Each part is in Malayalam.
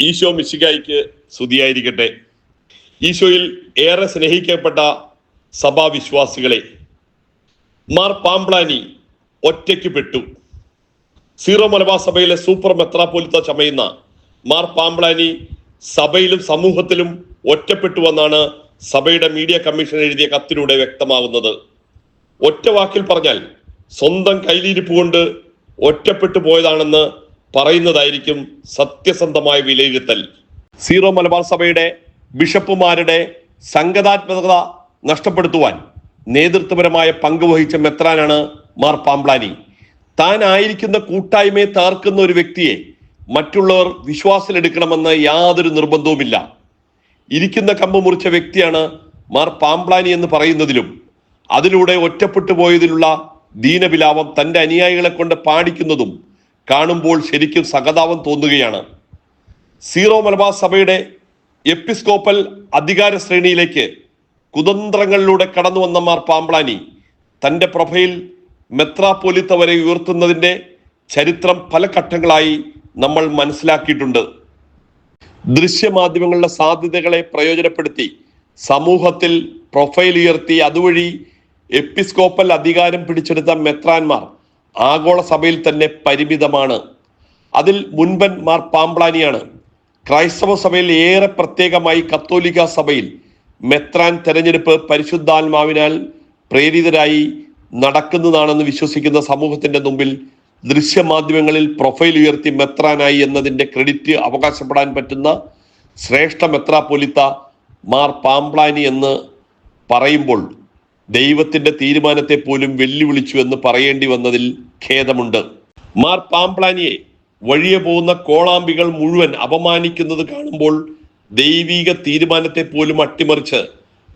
ഈശോ മിശിഹായ്ക്ക് സ്തുതിയായിരിക്കട്ടെ. ഈശോയിൽ ഏറെ സ്നേഹിക്കപ്പെട്ട സഭാവിശ്വാസികളെ, മാർ പാംപ്ലാനി ഒറ്റയ്ക്ക് പെട്ടു. സീറോ മലബാർ സഭയിലെ സൂപ്പർ മെത്രാപ്പോലിത്ത ചമയുന്ന മാർ പാംപ്ലാനി സഭയിലും സമൂഹത്തിലും ഒറ്റപ്പെട്ടുവെന്നാണ് സഭയുടെ മീഡിയ കമ്മീഷൻ എഴുതിയ കത്തിലൂടെ വ്യക്തമാകുന്നത്. ഒറ്റ വാക്കിൽ പറഞ്ഞാൽ സ്വന്തം കയ്യിലിരിപ്പ് കൊണ്ട് ഒറ്റപ്പെട്ടു പോയതാണെന്ന് പറയുന്നതായിരിക്കും സത്യസന്ധമായ വിലയിരുത്തൽ. സീറോ മലബാർ സഭയുടെ ബിഷപ്പുമാരുടെ സംഘാത്മകത നഷ്ടപ്പെടുത്തുവാൻ നേതൃത്വപരമായ പങ്ക് വഹിച്ച മെത്രാനാണ് മാർ പാംപ്ലാനി. താൻ ആയിരിക്കുന്ന കൂട്ടായ്മയെ തകർക്കുന്ന ഒരു വ്യക്തിയെ മറ്റുള്ളവർ വിശ്വാസത്തിലെടുക്കണമെന്ന് യാതൊരു നിർബന്ധവുമില്ല. ഇരിക്കുന്ന കമ്പ് മുറിച്ച വ്യക്തിയാണ് മാർ പാംപ്ലാനി എന്ന് പറയുന്നതിലും അതിലൂടെ ഒറ്റപ്പെട്ടു പോയതിലുള്ള ദീനവിലാപം തന്റെ അനുയായികളെ കൊണ്ട് പാടിക്കുന്നതും കാണുമ്പോൾ ശരിക്കും സഹതാപം തോന്നുകയാണ്. സീറോ മലബാർ സഭയുടെ എപ്പിസ്കോപ്പൽ അധികാര ശ്രേണിയിലേക്ക് കുതന്ത്രങ്ങളിലൂടെ കടന്നു വന്ന മാർ പാംപ്ലാനി തന്റെ പ്രൊഫൈൽ മെത്രാപ്പോലിത്ത വരെ ഉയർത്തുന്നതിന്റെ ചരിത്രം പല ഘട്ടങ്ങളായി നമ്മൾ മനസ്സിലാക്കിയിട്ടുണ്ട്. ദൃശ്യമാധ്യമങ്ങളുടെ സാധ്യതകളെ പ്രയോജനപ്പെടുത്തി സമൂഹത്തിൽ പ്രൊഫൈൽ ഉയർത്തി അതുവഴി എപ്പിസ്കോപ്പൽ അധികാരം പിടിച്ചെടുത്ത മെത്രാന്മാർ ആഗോള സഭയിൽ തന്നെ പരിമിതമാണ്. അതിൽ മുൻപൻ മാർ പാംപ്ലാനിയാണ്. ക്രൈസ്തവ സഭയിൽ ഏറെ പ്രത്യേകമായി കത്തോലിക്ക സഭയിൽ മെത്രാൻ തെരഞ്ഞെടുപ്പ് പരിശുദ്ധാത്മാവിനാൽ പ്രേരിതരായി നടക്കുന്നതാണെന്ന് വിശ്വസിക്കുന്ന സമൂഹത്തിന്റെ മുമ്പിൽ ദൃശ്യമാധ്യമങ്ങളിൽ പ്രൊഫൈൽ ഉയർത്തി മെത്രാനായി എന്നതിന്റെ ക്രെഡിറ്റ് അവകാശപ്പെടാൻ പറ്റുന്ന ശ്രേഷ്ഠ മെത്രാപ്പൊലിത്ത മാർ പാംപ്ലാനി എന്ന് പറയുമ്പോൾ ദൈവത്തിന്റെ തീരുമാനത്തെ പോലും വെല്ലുവിളിച്ചു എന്ന് പറയേണ്ടി വന്നതിൽ ഖേദമുണ്ട്. മാർ പാംപ്ലാനിയെ വഴിയെ പോകുന്ന കോളാമ്പികൾ മുഴുവൻ അപമാനിക്കുന്നത് കാണുമ്പോൾ ദൈവിക തീരുമാനത്തെ പോലും അട്ടിമറിച്ച്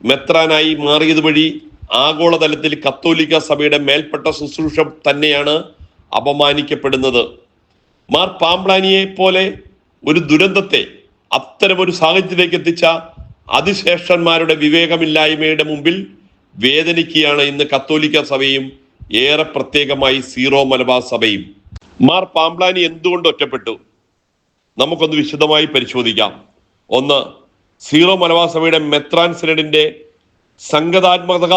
മെത്രാനായി മാറിയത് വഴി ആഗോളതലത്തിൽ കത്തോലിക്ക സഭയുടെ മേൽപ്പെട്ട ശുശ്രൂഷ തന്നെയാണ് അപമാനിക്കപ്പെടുന്നത്. മാർ പാംപ്ലാനിയെ പോലെ ഒരു ദുരന്തത്തെ അത്തരമൊരു സാഹചര്യത്തിലേക്ക് എത്തിച്ച അതിശ്രേഷ്ഠന്മാരുടെ വിവേകമില്ലായ്മയുടെ മുമ്പിൽ വേദനിക്കുകയാണ് ഇന്ന് കത്തോലിക്ക സഭയും ഏറെ പ്രത്യേകമായി സീറോ മലബാർ സഭയും. മാർ പാംപ്ലാനി എന്തുകൊണ്ട് ഒറ്റപ്പെട്ടു? നമുക്കൊന്ന് വിശദമായി പരിശോധിക്കാം. ഒന്ന്, സീറോ മലബാർ സഭയുടെ മെത്രാൻ സിനഡിന്റെ സംഘാത്മകത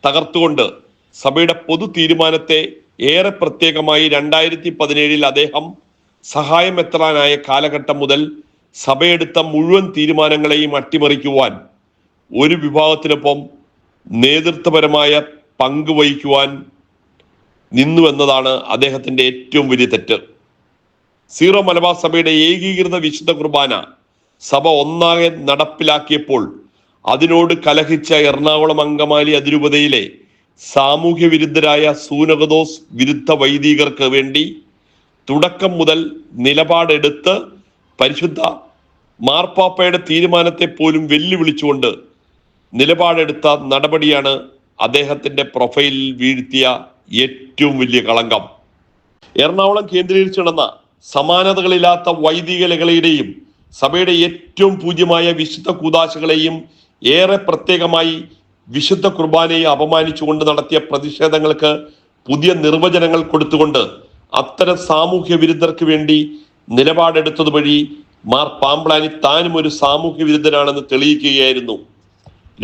തകർത്തുകൊണ്ട് സഭയുടെ പൊതു തീരുമാനത്തെ ഏറെ പ്രത്യേകമായി 2017 അദ്ദേഹം സഹായ മെത്രാനായ കാലഘട്ടം മുതൽ സഭയെടുത്ത മുഴുവൻ തീരുമാനങ്ങളെയും അട്ടിമറിക്കുവാൻ ഒരു വിഭാഗത്തിനൊപ്പം നേതൃത്വപരമായ പങ്ക് വഹിക്കുവാൻ നിന്നു എന്നതാണ് അദ്ദേഹത്തിന്റെ ഏറ്റവും വലിയ തെറ്റ്. സീറോ മലബാർ സഭയുടെ ഏകീകൃത വിശുദ്ധ കുർബാന സഭ ഒന്നാകെ നടപ്പിലാക്കിയപ്പോൾ അതിനോട് കലഹിച്ച എറണാകുളം അങ്കമാലി അതിരൂപതയിലെ സാമൂഹ്യ വിരുദ്ധരായ സൂനകദോസ് വിരുദ്ധ വൈദികർക്ക് വേണ്ടി തുടക്കം മുതൽ നിലപാടെടുത്ത് പരിശുദ്ധ മാർപ്പാപ്പയുടെ തീരുമാനത്തെ പോലും വെല്ലുവിളിച്ചുകൊണ്ട് നിലപാടെടുത്ത നടപടിയാണ് അദ്ദേഹത്തിന്റെ പ്രൊഫൈലിൽ വീഴ്ത്തിയ ഏറ്റവും വലിയ കളങ്കം. എറണാകുളം കേന്ദ്രീകരിച്ച് നടന്ന സമാനതകളില്ലാത്ത വൈദിക ലഹളയുടെയും സഭയുടെ ഏറ്റവും പൂജ്യമായ വിശുദ്ധ കൂദാശകളെയും ഏറെ പ്രത്യേകമായി വിശുദ്ധ കുർബാനയെ അപമാനിച്ചുകൊണ്ട് നടത്തിയ പ്രതിഷേധങ്ങൾക്ക് പുതിയ നിർവചനങ്ങൾ കൊടുത്തുകൊണ്ട് അത്തരം സാമൂഹ്യ വിരുദ്ധർക്ക് വേണ്ടി നിലപാടെടുത്തത് വഴി മാർ പാംപ്ലാനി താനും ഒരു സാമൂഹ്യ വിരുദ്ധനാണെന്ന് തെളിയിക്കുകയായിരുന്നു.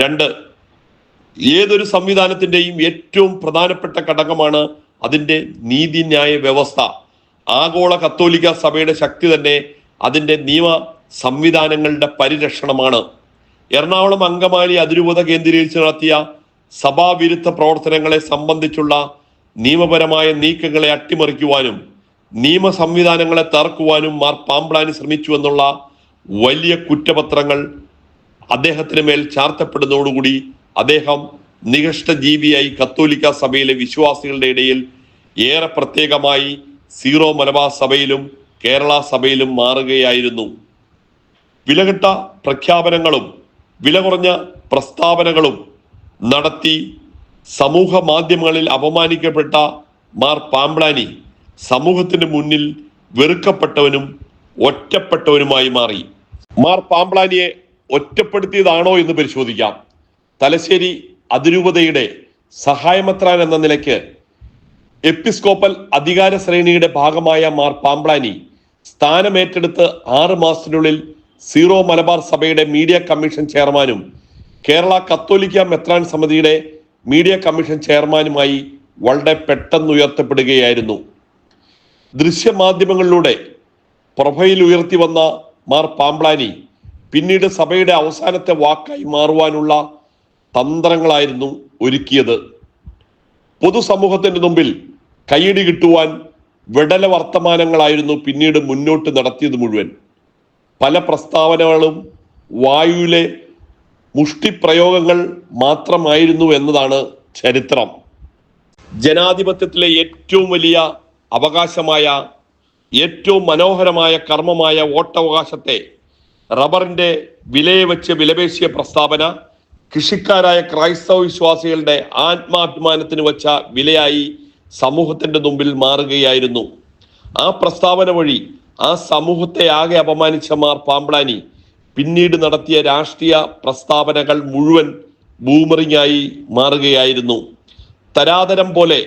രണ്ട്, ഏതൊരു സംവിധാനത്തിന്റെയും ഏറ്റവും പ്രധാനപ്പെട്ട ഘടകമാണ് അതിന്റെ നീതിന്യായ വ്യവസ്ഥ. ആഗോള കത്തോലിക്ക സഭയുടെ ശക്തി തന്നെ അതിന്റെ നിയമ സംവിധാനങ്ങളുടെ പരിരക്ഷണമാണ്. എറണാകുളം അങ്കമാലി അതിരൂപത കേന്ദ്രീകരിച്ച് നടത്തിയ സഭാവിരുദ്ധ പ്രവർത്തനങ്ങളെ സംബന്ധിച്ചുള്ള നിയമപരമായ നീക്കങ്ങളെ അട്ടിമറിക്കുവാനും നിയമ സംവിധാനങ്ങളെ തകർക്കുവാനും മാർ പാംപ്ലാനി ശ്രമിച്ചു എന്നുള്ള വലിയ കുറ്റപത്രങ്ങൾ അദ്ദേഹത്തിന് മേൽ ചാർത്തപ്പെടുന്നതോടുകൂടി അദ്ദേഹം നികഷ്ട ജീവിയായി കത്തോലിക്ക സഭയിലെ വിശ്വാസികളുടെ ഇടയിൽ ഏറെ പ്രത്യേകമായി സീറോ മലബാർ സഭയിലും കേരള സഭയിലും മാറുകയായിരുന്നു. വിലകെട്ട പ്രഖ്യാപനങ്ങളും വില കുറഞ്ഞ പ്രസ്താവനകളും നടത്തി സമൂഹ മാധ്യമങ്ങളിൽ അപമാനിക്കപ്പെട്ട മാർ പാംപ്ലാനി സമൂഹത്തിന് മുന്നിൽ വെറുക്കപ്പെട്ടവനും ഒറ്റപ്പെട്ടവനുമായി മാറി. മാർ പാംപ്ലാനിയെ ഒറ്റപ്പെടുത്തിയതാണോ എന്ന് പരിശോധിക്കാം. തലശ്ശേരി അതിരൂപതയുടെ സഹായമെത്രാൻ എന്ന നിലയ്ക്ക് എപ്പിസ്കോപ്പൽ അധികാര ശ്രേണിയുടെ ഭാഗമായ മാർ പാംപ്ലാനി സ്ഥാനമേറ്റെടുത്ത് 6 മാസത്തിനുള്ളിൽ സീറോ മലബാർ സഭയുടെ മീഡിയ കമ്മീഷൻ ചെയർമാനും കേരള കത്തോലിക്ക മെത്രാൻ സമിതിയുടെ മീഡിയ കമ്മീഷൻ ചെയർമാനുമായി വളരെ പെട്ടെന്ന് ഉയർത്തപ്പെടുകയായിരുന്നു. ദൃശ്യമാധ്യമങ്ങളിലൂടെ പ്രൊഫൈൽ ഉയർത്തി വന്ന മാർ പാംബ്ലാനി പിന്നീട് സഭയുടെ അവസാനത്തെ വാക്കായി മാറുവാനുള്ള തന്ത്രങ്ങളായിരുന്നു ഒരുക്കിയത്. പൊതുസമൂഹത്തിന്റെ മുമ്പിൽ കയ്യടി കിട്ടുവാൻ വെടല വർത്തമാനങ്ങളായിരുന്നു പിന്നീട് മുന്നോട്ട് നടത്തിയത് മുഴുവൻ. പല പ്രസ്താവനകളും വായുവിലെ മുഷ്ടിപ്രയോഗങ്ങൾ മാത്രമായിരുന്നു എന്നതാണ് ചരിത്രം. ജനാധിപത്യത്തിലെ ഏറ്റവും വലിയ അവകാശമായ, ഏറ്റവും മനോഹരമായ കർമ്മമായ വോട്ടവകാശത്തെ റബ്ബറിന്റെ വിലയെ വെച്ച് വിലപേശിയ പ്രസ്താവന കൃഷിക്കാരായ ക്രൈസ്തവ വിശ്വാസികളുടെ ആത്മാഭിമാനത്തിന് വെച്ച വിലയായി സമൂഹത്തിന്റെ മുമ്പിൽ മാറുകയായിരുന്നു. ആ പ്രസ്താവന വഴി ആ സമൂഹത്തെ ആകെ അപമാനിച്ച മാർ പാംബ്ലാനി പിന്നീട് നടത്തിയ രാഷ്ട്രീയ പ്രസ്താവനകൾ മുഴുവൻ ബൂമറിങ്ങായി മാറുകയായിരുന്നു. തരാതരം പോലെ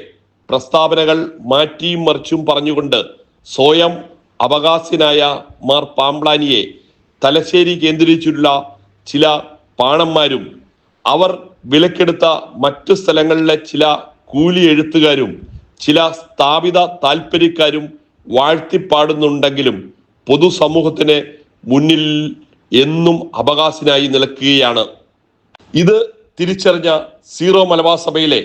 പ്രസ്താവനകൾ മാറ്റിയും മറിച്ചും പറഞ്ഞുകൊണ്ട് സ്വയം അവകാശനായ മാർ പാംബ്ലാനിയെ തലശ്ശേരി കേന്ദ്രീകരിച്ചുള്ള ചില പാണന്മാരും അവർ വിലക്കെടുത്ത മറ്റു സ്ഥലങ്ങളിലെ ചില കൂലി എഴുത്തുകാരും ചില സ്ഥാപിത താല്പര്യക്കാരും വാഴ്ത്തിപ്പാടുന്നുണ്ടെങ്കിലും പൊതുസമൂഹത്തിന് മുന്നിൽ എന്നും അവകാശനായി നിൽക്കുകയാണ്. ഇത് തിരിച്ചറിഞ്ഞ സീറോ മലബാർ സഭയിലെ,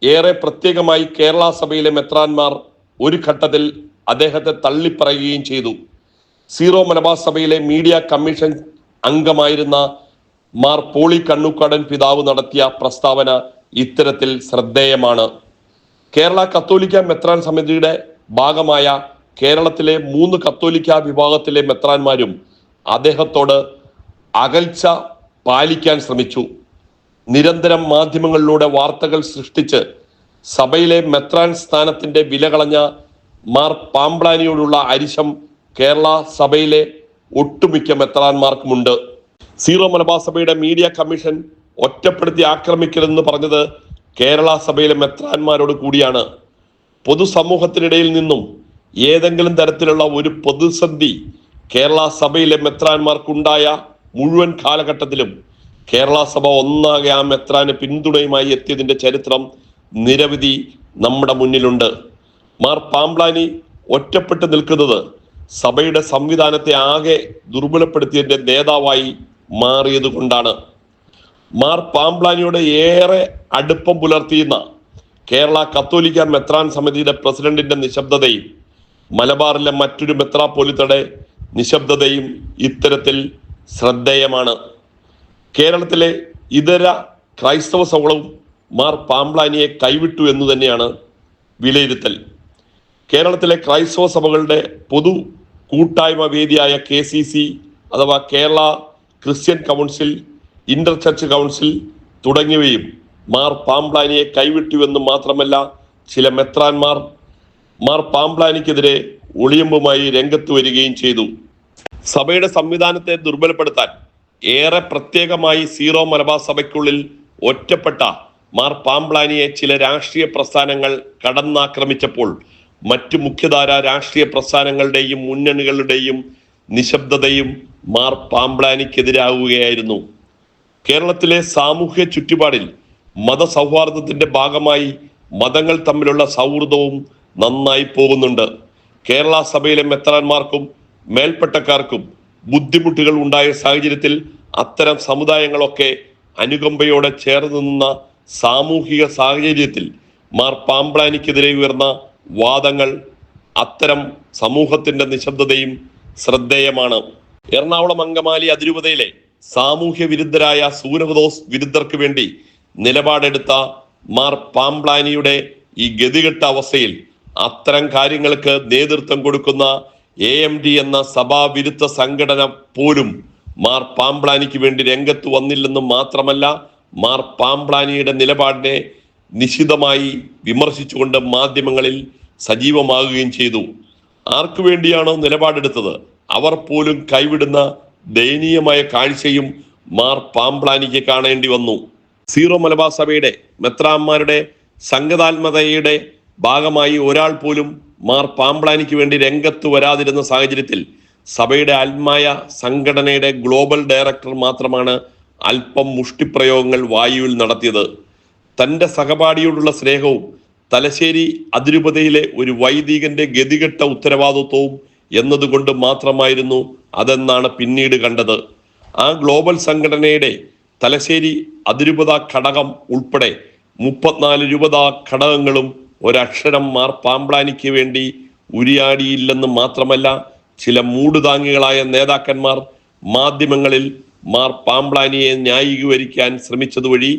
ഏറെ പ്രത്യേകമായി കേരള സഭയിലെ മെത്രാന്മാർ ഒരു ഘട്ടത്തിൽ അദ്ദേഹത്തെ തള്ളിപ്പറയുകയും ചെയ്തു. സീറോ മലബാർ സഭയിലെ മീഡിയ കമ്മീഷൻ അംഗമായിരുന്ന മാർ പോളി കണ്ണൂക്കാടൻ പിതാവ് നടത്തിയ പ്രസ്താവന ഇത്തരത്തിൽ ശ്രദ്ധേയമാണ്. കേരള കത്തോലിക്ക മെത്രാൻ സമിതിയുടെ ഭാഗമായ കേരളത്തിലെ 3 കത്തോലിക്ക വിഭാഗത്തിലെ മെത്രാന്മാരും അദ്ദേഹത്തോട് അകൽച്ച പാലിക്കാൻ ശ്രമിച്ചു. നിരന്തരം മാധ്യമങ്ങളിലൂടെ വാർത്തകൾ സൃഷ്ടിച്ച് സഭയിലെ മെത്രാൻ സ്ഥാനത്തിന്റെ വില കളഞ്ഞ മാർ പാംബ്ലാനിയോടുള്ള അരിശം കേരള സഭയിലെ ഒട്ടുമിക്ക മെത്രാന്മാർക്കുമുണ്ട്. സീറോ മലബാർ സഭയുടെ മീഡിയ കമ്മീഷൻ ഒറ്റപ്പെടുത്തി ആക്രമിക്കരുതെന്ന് പറഞ്ഞത് കേരള സഭയിലെ മെത്രാന്മാരോട് കൂടിയാണ്. പൊതുസമൂഹത്തിനിടയിൽ നിന്നും ഏതെങ്കിലും തരത്തിലുള്ള ഒരു പ്രതിസന്ധി കേരള സഭയിലെ മെത്രാന്മാർക്കുണ്ടായ മുഴുവൻ കാലഘട്ടത്തിലും കേരള സഭ ഒന്നാകെ ആ മെത്രാന് പിന്തുണയുമായി എത്തിയതിന്റെ ചരിത്രം നിരവധി നമ്മുടെ മുന്നിലുണ്ട്. മാർ പാംബ്ലാനി ഒറ്റപ്പെട്ട് നിൽക്കുന്നത് സഭയുടെ സംവിധാനത്തെ ആകെ ദുർബലപ്പെടുത്തിയതിന്റെ നേതാവായി മാറിയത് കൊണ്ടാണ്. മാർ പാംബ്ലാനിയോട് ഏറെ അടുപ്പം പുലർത്തിയുന്ന കേരള കത്തോലിക്ക മെത്രാൻ സമിതിയുടെ പ്രസിഡന്റിന്റെ നിശബ്ദതയും മലബാറിലെ മറ്റൊരു മെത്രാപ്പോലിത്തയുടെ നിശബ്ദതയും ഇത്തരത്തിൽ ശ്രദ്ധേയമാണ്. കേരളത്തിലെ ഇതര ക്രൈസ്തവ സഭകളും മാർ പാംബ്ലാനിയെ കൈവിട്ടു എന്ന് തന്നെയാണ് വിലയിരുത്തൽ. കേരളത്തിലെ ക്രൈസ്തവ സഭകളുടെ പൊതു കൂട്ടായ്മ വേദിയായ KCC അഥവാ Kerala Christian council, Inter church council തുടങ്ങിയവയും മാർ പാംബ്ലാനിയെ കൈവിട്ടുവെന്ന് മാത്രമല്ല, ചില മെത്രാന്മാർ മാർ പാംബ്ലാനിക്കെതിരെ ഒളിയമ്പുമായി രംഗത്ത് വരികയും ചെയ്തു. സഭയുടെ സംവിധാനത്തെ ദുർബലപ്പെടുത്താൻ ഏറെ പ്രത്യേകമായി സീറോ മലബാർ സഭയ്ക്കുള്ളിൽ ഒറ്റപ്പെട്ട മാർ പാംബ്ലാനിയെ ചില രാഷ്ട്രീയ പ്രസ്ഥാനങ്ങൾ കടന്നാക്രമിച്ചപ്പോൾ മറ്റു മുഖ്യധാര രാഷ്ട്രീയ പ്രസ്ഥാനങ്ങളുടെയും മുന്നണികളുടെയും നിശബ്ദതയും മാർ പാംബ്ലാനിക്കെതിരാവുകയായിരുന്നു. കേരളത്തിലെ സാമൂഹ്യ ചുറ്റുപാടിൽ മതസൗഹാർദ്ദത്തിന്റെ ഭാഗമായി മതങ്ങൾ തമ്മിലുള്ള സൗഹൃദവും നന്നായി പോകുന്നുണ്ട്. കേരള സഭയിലെ മെത്രാന്മാർക്കും മേൽപ്പെട്ടക്കാർക്കും ബുദ്ധിമുട്ടുകൾ ഉണ്ടായ സാഹചര്യത്തിൽ അത്തരം സമുദായങ്ങളൊക്കെ അനുകമ്പയോടെ ചേർന്ന് നിന്ന സാമൂഹിക സാഹചര്യത്തിൽ മാർ പാംബ്ലാനിക്കെതിരെ ഉയർന്ന വാദങ്ങൾ, അത്തരം സമൂഹത്തിന്റെ നിശബ്ദതയും ശ്രദ്ധേയമാണ്. എറണാകുളം അങ്കമാലി അതിരൂപതയിലെ സാമൂഹ്യ വിരുദ്ധരായ സൂനഹദോസ് വിരുദ്ധർക്ക് വേണ്ടി നിലപാടെടുത്ത മാർ പാംബ്ലാനിയുടെ ഈ ഗതികെട്ട അവസ്ഥയിൽ അത്തരം കാര്യങ്ങൾക്ക് നേതൃത്വം കൊടുക്കുന്ന AMD എന്ന സഭാവിരുദ്ധ സംഘടന പോലും മാർ പാംബ്ലാനിക്ക് വേണ്ടി രംഗത്ത് വന്നില്ലെന്ന് മാത്രമല്ല, മാർ പാംബ്ലാനിയുടെ നിലപാടിനെ നിശിതമായി വിമർശിച്ചുകൊണ്ട് മാധ്യമങ്ങളിൽ സജീവമാകുകയും ചെയ്തു. ആർക്കു വേണ്ടിയാണോ നിലപാടെടുത്തത് അവർ പോലും കൈവിടുന്ന ദയനീയമായ കാഴ്ചയും മാർ പാംബ്ലാനിക്ക് കാണേണ്ടി വന്നു. സീറോ മലബാർ സഭയുടെ മെത്രാന്മാരുടെ സംഘതാത്മകതയുടെ ഭാഗമായി ഒരാൾ പോലും മാർ പാമ്പ്ളാനിക്ക് വേണ്ടി രംഗത്ത് വരാതിരുന്ന സാഹചര്യത്തിൽ സഭയുടെ ആത്മായ സംഘടനയുടെ ഗ്ലോബൽ ഡയറക്ടർ മാത്രമാണ് അല്പം മുഷ്ടിപ്രയോഗങ്ങൾ വായുവിൽ നടത്തിയത്. തന്റെ സഹപാഠിയോടുള്ള സ്നേഹവും തലശ്ശേരി അതിരൂപതയിലെ ഒരു വൈദികന്റെ ഗതികെട്ട ഉത്തരവാദിത്വവും എന്നതുകൊണ്ട് മാത്രമായിരുന്നു അതെന്നാണ് പിന്നീട് കണ്ടത്. ആ ഗ്ലോബൽ സംഘടനയുടെ തലശ്ശേരി അതിരൂപത ഘടകം ഉൾപ്പെടെ 34 രൂപത ഘടകങ്ങളും ഒരക്ഷരം മാർ പാമ്പ്ളാനിക്ക് വേണ്ടി ഉരിയാടിയില്ലെന്ന് മാത്രമല്ല, ചില മൂടുതാങ്ങികളായ നേതാക്കന്മാർ മാധ്യമങ്ങളിൽ മാർ പാമ്പ്ളാനിയെ ന്യായീകരിക്കാൻ ശ്രമിച്ചതുവഴി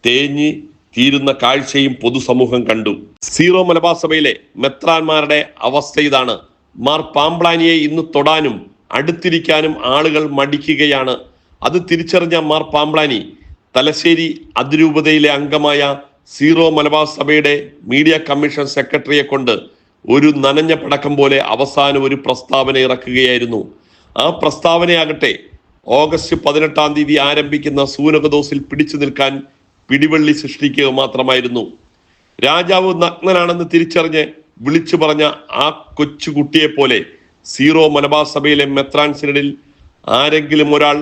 തേഞ്ഞ് തീരുന്ന കാഴ്ചയും പൊതുസമൂഹം കണ്ടു. സീറോ മലബാർ സഭയിലെ മെത്രാന്മാരുടെ അവസ്ഥ ഇതാണ്. മാർ പാമ്പ്ളാനിയെ ഇന്ന് തൊടാനും അടുത്തിരിക്കാനും ആളുകൾ മടിക്കുകയാണ്. അത് തിരിച്ചറിഞ്ഞ മാർ പാമ്പ്ളാനി തലശ്ശേരി അതിരൂപതയിലെ അംഗമായ സീറോ മലബാർ സഭയുടെ മീഡിയ കമ്മീഷൻ സെക്രട്ടറിയെ കൊണ്ട് ഒരു നനഞ്ഞ പടക്കം പോലെ അവസാനം ഒരു പ്രസ്താവന ഇറക്കുകയായിരുന്നു. ആ പ്രസ്താവനയാകട്ടെ ഓഗസ്റ്റ് 18-ാം തീയതി ആരംഭിക്കുന്ന സൂനകദോസിൽ പിടിച്ചു നിൽക്കാൻ പിടിവള്ളി സൃഷ്ടിക്കുക മാത്രമായിരുന്നു. രാജാവ് നഗ്നനാണെന്ന് തിരിച്ചറിഞ്ഞ് വിളിച്ചു പറഞ്ഞ ആ കൊച്ചുകുട്ടിയെ പോലെ സീറോ മലബാർ സഭയിലെ മെത്രാൻ സിനഡിൽ ആരെങ്കിലും ഒരാൾ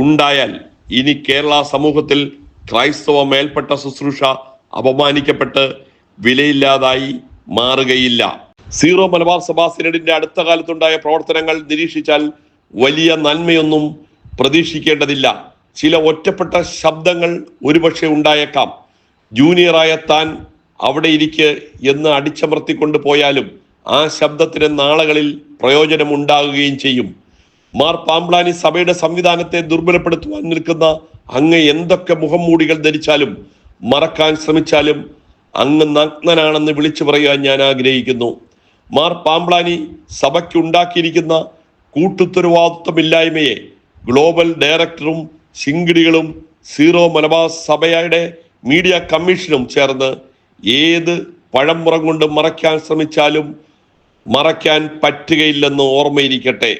ഉണ്ടായാൽ ഇനി കേരള സമൂഹത്തിൽ ക്രൈസ്തവ മേൽപ്പെട്ട ശുശ്രൂഷ അപമാനിക്കപ്പെട്ട് വിലയില്ലാതായി മാറുകയില്ല. സീറോ മലബാർ സഭാ സിനഡിന്റെ അടുത്ത കാലത്തുണ്ടായ പ്രവർത്തനങ്ങൾ നിരീക്ഷിച്ചാൽ വലിയ നന്മയൊന്നും പ്രതീക്ഷിക്കേണ്ടതില്ല. ചില ഒറ്റപ്പെട്ട ശബ്ദങ്ങൾ ഒരുപക്ഷെ ഉണ്ടായേക്കാം. ജൂനിയറായ താൻ അവിടെ ഇരിക്കെ എന്ന് അടിച്ചമർത്തിക്കൊണ്ട് പോയാലും ആ ശബ്ദത്തിന് നാളുകളിൽ പ്രയോജനമുണ്ടാകുകയും ചെയ്യും. മാർ പാമ്പ്ളാനി സഭയുടെ സംവിധാനത്തെ ദുർബലപ്പെടുത്തുവാൻ നിൽക്കുന്ന അങ്ങ് എന്തൊക്കെ മുഖംമൂടികൾ ധരിച്ചാലും മറക്കാൻ ശ്രമിച്ചാലും അങ്ങ് നഗ്നനാണെന്ന് വിളിച്ചു പറയാൻ ഞാൻ ആഗ്രഹിക്കുന്നു. മാർ പാമ്പ്ളാനി സഭയ്ക്ക് ഉണ്ടാക്കിയിരിക്കുന്ന കൂട്ടുത്തരവാദിത്വമില്ലായ്മയെ ഗ്ലോബൽ ഡയറക്ടറും ശിങ്കിടികളും സീറോ മലബാർ സഭയുടെ മീഡിയ കമ്മീഷനും ചേർന്ന് ഏത് പഴംപുറം കൊണ്ട് മറയ്ക്കാൻ ശ്രമിച്ചാലും മറയ്ക്കാൻ പറ്റുകയില്ലെന്ന് ഓർമ്മയിരിക്കട്ടെ.